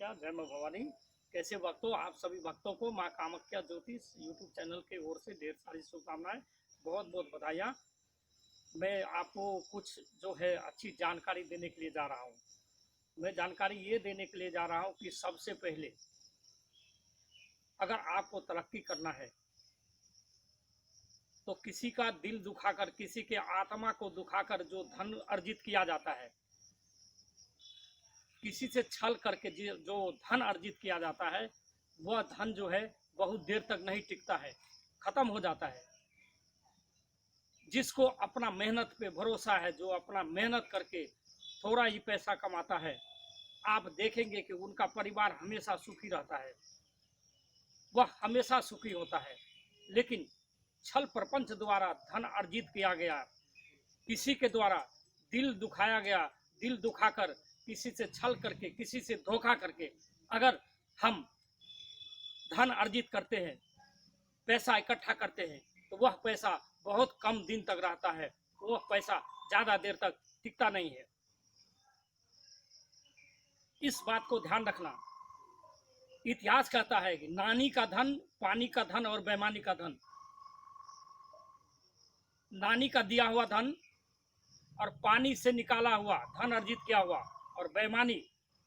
कामाख्या, जय माँ भवानी। कैसे भक्तों, आप सभी भक्तों को माँ कामाख्या ज्योतिष यूट्यूब चैनल की ओर से ढेर सारी शुभकामनाएं, बहुत बहुत बधाइयाँ। मैं आपको कुछ जो है अच्छी जानकारी देने के लिए जा रहा हूँ। मैं जानकारी ये देने के लिए जा रहा हूँ कि सबसे पहले अगर आपको तरक्की करना है तो किसी का दिल दुखाकर, किसी के आत्मा को दुखाकर जो धन अर्जित किया जाता है, किसी से छल करके जो धन अर्जित किया जाता है, वह धन जो है बहुत देर तक नहीं टिकता है, खत्म हो जाता है। जिसको अपना मेहनत पे भरोसा है, जो अपना मेहनत करके थोड़ा ही पैसा कमाता है, आप देखेंगे कि उनका परिवार हमेशा सुखी रहता है, वह हमेशा सुखी होता है। लेकिन छल प्रपंच द्वारा धन अर्जित किया गया, किसी के द्वारा दिल दुखाया गया, दिल दुखाकर किसी से छल करके, किसी से धोखा करके अगर हम धन अर्जित करते हैं, पैसा इकट्ठा करते हैं, तो वह पैसा बहुत कम दिन तक रहता है, वह पैसा ज़्यादा देर तक टिकता नहीं है। इस बात को ध्यान रखना। इतिहास कहता है कि नानी का धन, पानी का धन और बेईमानी का धन। नानी का दिया हुआ धन और पानी से निकाला हुआ धन अर्जित किया हुआ और बेईमानी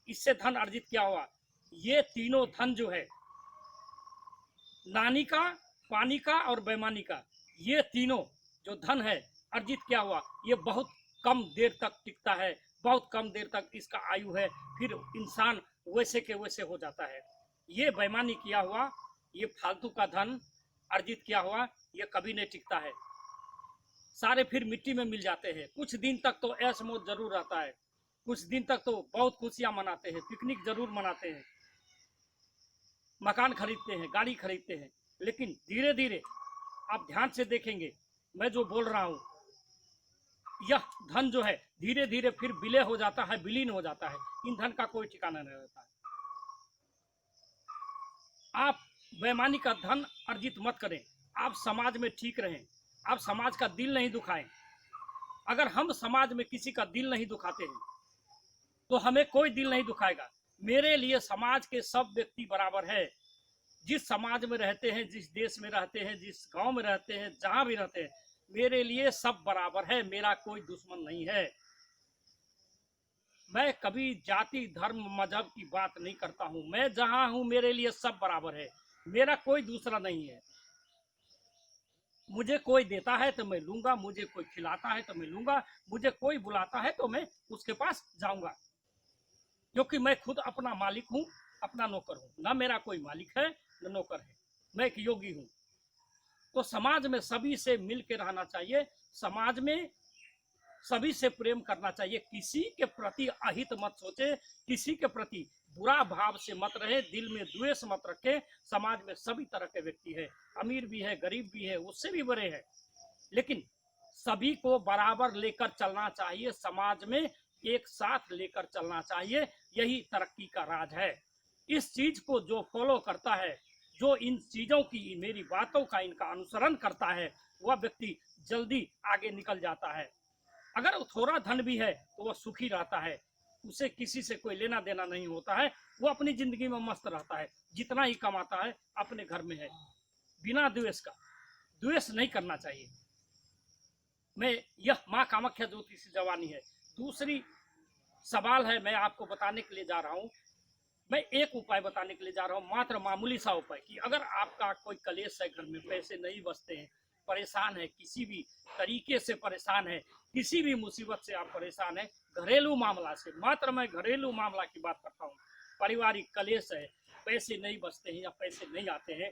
इससे धन अर्जित किया हुआ, ये तीनों धन जो है, नानी का, पानी का और बेईमानी का, ये तीनों जो धन है अर्जित किया हुआ, ये बहुत कम देर तक टिकता है, बहुत कम देर तक इसका आयु है, फिर इंसान वैसे के वैसे हो जाता है। ये बेईमानी किया हुआ, ये फालतू का धन अर्जित किया हुआ, ये कभी नहीं टिकता है, सारे फिर मिट्टी में मिल जाते हैं। कुछ दिन तक तो ऐश मौज जरूर रहता है, कुछ दिन तक तो बहुत खुशियां मनाते हैं, पिकनिक जरूर मनाते हैं, मकान खरीदते हैं, गाड़ी खरीदते हैं, लेकिन धीरे धीरे आप ध्यान से देखेंगे, मैं जो बोल रहा हूं, यह धन जो है धीरे धीरे फिर विलय हो जाता है, विलीन हो जाता है। इन धन का कोई ठिकाना नहीं रहता है। आप बेईमानी का धन अर्जित मत करें, आप समाज में ठीक रहें, आप समाज का दिल नहीं दुखाएं। अगर हम समाज में किसी का दिल नहीं दुखाते हैं तो हमें कोई दिल नहीं दुखाएगा। मेरे लिए समाज के सब व्यक्ति बराबर है। जिस समाज में रहते हैं, जिस देश में रहते हैं, जिस गांव में रहते हैं, जहां भी रहते हैं, मेरे लिए सब बराबर है, मेरा कोई दुश्मन नहीं है। मैं कभी जाति, धर्म, मजहब की बात नहीं करता हूं। मैं जहां हूं मेरे लिए सब बराबर है, मेरा कोई दूसरा नहीं है। मुझे कोई देता है तो मैं लूंगा, मुझे कोई खिलाता है तो मैं लूंगा, मुझे कोई बुलाता है तो मैं उसके पास जाऊंगा, क्योंकि मैं खुद अपना मालिक हूं, अपना नौकर हूं। ना मेरा कोई मालिक है न नौकर है, मैं एक योगी हूं। तो समाज में सभी से मिल के रहना चाहिए, समाज में सभी से प्रेम करना चाहिए, किसी के प्रति अहित मत सोचे, किसी के प्रति बुरा भाव से मत रहे, दिल में द्वेष मत रखे। समाज में सभी तरह के व्यक्ति है, अमीर भी है, गरीब भी है, उससे भी बड़े हैं, लेकिन सभी को बराबर लेकर चलना चाहिए, समाज में एक साथ लेकर चलना चाहिए। यही तरक्की का राज है। इस चीज को जो फॉलो करता है, जो इन चीजों की, मेरी बातों का इनका अनुसरण करता है, वह व्यक्ति जल्दी आगे निकल जाता है। अगर थोड़ा धन भी है तो वह सुखी रहता है, उसे किसी से कोई लेना देना नहीं होता है, वो अपनी जिंदगी में मस्त रहता है। जितना ही कमाता है अपने घर में है, बिना द्वेष का। द्वेष नहीं करना चाहिए। मैं यह माँ कामाख्या ज्योतिष जवानी है। दूसरी सवाल है, मैं आपको बताने के लिए जा रहा हूँ, मैं एक उपाय बताने के लिए जा रहा हूँ, मात्र मामूली सा उपाय, कि अगर आपका कोई कलेश है, घर में पैसे नहीं बचते हैं, परेशान है, किसी भी तरीके से परेशान है, किसी भी मुसीबत से आप परेशान है, घरेलू मामला से, मात्र मैं घरेलू मामला की बात करता हूँ, पारिवारिक कलेश है, पैसे नहीं बचते हैं या पैसे नहीं आते हैं,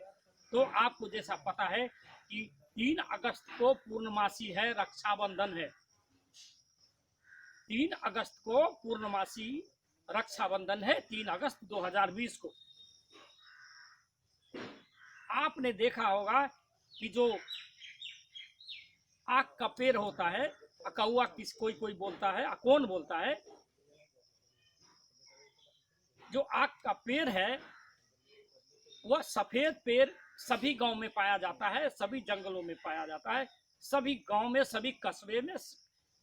तो आपको जैसा पता है कि 3 अगस्त को पूर्णमासी है, रक्षाबंधन है। 3 अगस्त को पूर्णमासी रक्षाबंधन है, 3 अगस्त 2020 को। आपने देखा होगा कि जो आक का पेड़ होता है, अकौआ किस कोई बोलता है, कौन बोलता है, जो आक का पेड़ है वह सफेद पेड़ सभी गांव में पाया जाता है, सभी जंगलों में पाया जाता है, सभी गांव में, सभी कस्बे में,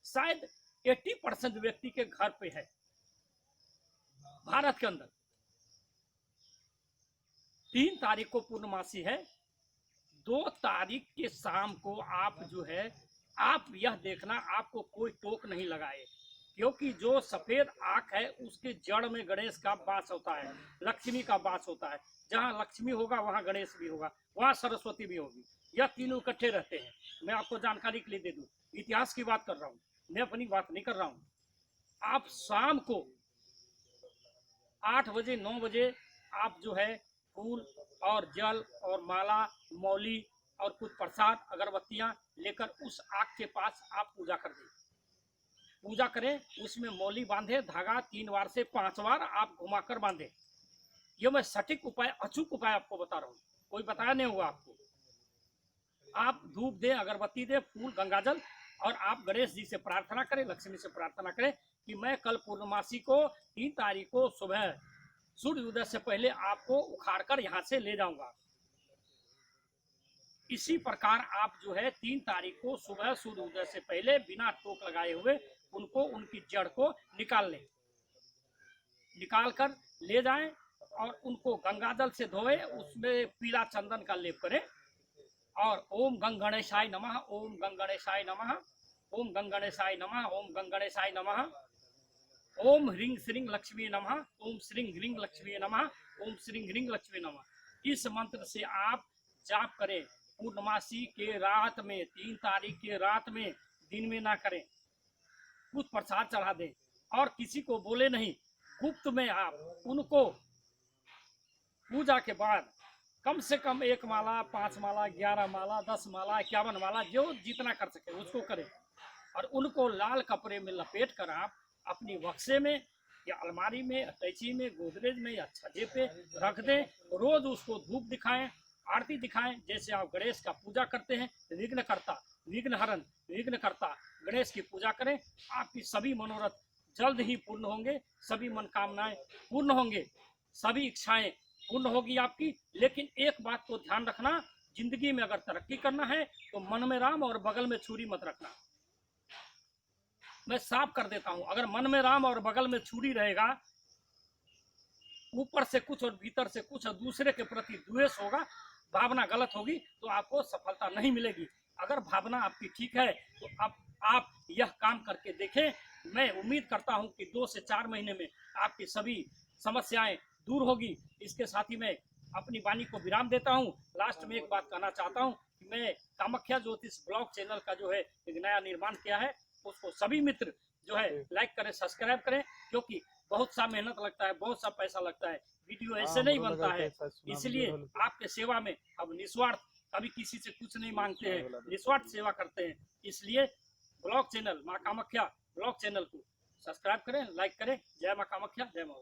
शायद 80% व्यक्ति के घर पे है भारत के अंदर। 3 तारीख को पूर्णमासी है। 2 तारीख के शाम को आप जो है, आप यह देखना आपको कोई टोक नहीं लगाए, क्योंकि जो सफेद आंख है उसके जड़ में गणेश का वास होता है, लक्ष्मी का वास होता है। जहाँ लक्ष्मी होगा वहाँ गणेश भी होगा, वहाँ सरस्वती भी होगी। यह तीनों इकट्ठे रहते हैं। मैं आपको जानकारी के लिए दे दूं, इतिहास की बात कर रहा हूँ, मैं अपनी बात नहीं कर रहा हूँ। आप शाम को 8 बजे 9 बजे आप जो है फूल और जल और माला, मौली और कुछ प्रसाद अगरबत्तियां लेकर उस आग के पास आप पूजा कर दें। पूजा करें, उसमें मौली बांधे, धागा 3 बार से 5 बार आप घुमाकर बांधे। ये मैं सटीक उपाय, अचूक उपाय आपको बता रहा हूँ, कोई बताया नहीं होगा आपको। आप धूप दें, अगरबत्ती दें, फूल, गंगाजल, और आप गणेश जी से प्रार्थना करें, लक्ष्मी से प्रार्थना करें कि मैं कल पूर्णमासी को 3 तारीख को सुबह सूर्य उदय से पहले आपको उखाड़कर यहाँ से ले जाऊंगा। इसी प्रकार आप जो है 3 तारीख को सुबह सूर्य उदय से पहले बिना टोक लगाए हुए उनको, उनकी जड़ को निकाल लें, निकाल कर ले जाएं और उनको गंगाजल से धोए, उसमें पीला चंदन का लेप करें और ओम गंग गणेशाय नमः, ओम गंग गणेशाय नमः, ओम गंग गणेशाय नमः, ओम गंग गणेशाय नमः, ओम ह्रीं श्रीं लक्ष्मी नमः, ओम श्रीं ह्रीं लक्ष्मी नमः, ओम श्रीं ह्रीं लक्ष्मी नमः। इस मंत्र से आप जाप करें। पूर्णमासी के रात में, 3 तारीख के रात में, दिन में ना करें। कुछ प्रसाद चढ़ा दें और किसी को बोले नहीं, गुप्त में आप उनको पूजा के बाद कम से कम 1 माला, 5 माला, 11 माला, 10 माला, 51 माला, जो जितना कर सके उसको करें और उनको लाल कपड़े में लपेट कर आप अपनी बक्से में या अलमारी में, अटैची में, गोदरेज में या छज्जे पे रख दें। रोज उसको धूप दिखाएं, आरती दिखाएं। जैसे आप गणेश का पूजा करते हैं, विघ्नकर्ता, विघ्नहरण, विघ्नकर्ता गणेश की पूजा करें। आपकी सभी मनोरथ जल्द ही पूर्ण होंगे, सभी मनोकामनाएं पूर्ण होंगे, सभी इच्छाएं पूर्ण होगी आपकी। लेकिन एक बात को ध्यान रखना, जिंदगी में अगर तरक्की करना है तो मन में राम और बगल में छुरी मत रखना। मैं साफ कर देता हूं, अगर मन में राम और बगल में छुरी रहेगा, ऊपर से कुछ और भीतर से कुछ और दूसरे के प्रति द्वेष होगा, भावना गलत होगी, तो आपको सफलता नहीं मिलेगी। अगर भावना आपकी ठीक है तो आप यह काम करके देखें। मैं उम्मीद करता हूं कि 2 से 4 महीने में आपकी सभी समस्याएं दूर होगी। इसके साथ ही मैं अपनी वाणी को विराम देता हूं। लास्ट में एक बात कहना चाहता हूं कि मैं कामाख्या ज्योतिष ब्लॉग चैनल का जो है एक नया निर्माण किया है, उसको सभी मित्र जो है लाइक करें, सब्सक्राइब करें, क्योंकि बहुत सा मेहनत लगता है, बहुत सा पैसा लगता है, वीडियो ऐसे नहीं बनता है। इसलिए आपके सेवा में अब निस्वार्थ, कभी किसी से कुछ नहीं मांगते हैं, निस्वार्थ सेवा करते हैं। इसलिए ब्लॉग चैनल माँ कामाख्या ब्लॉग चैनल को सब्सक्राइब करें, लाइक करें। जय माँ कामाख्या, जय माँ।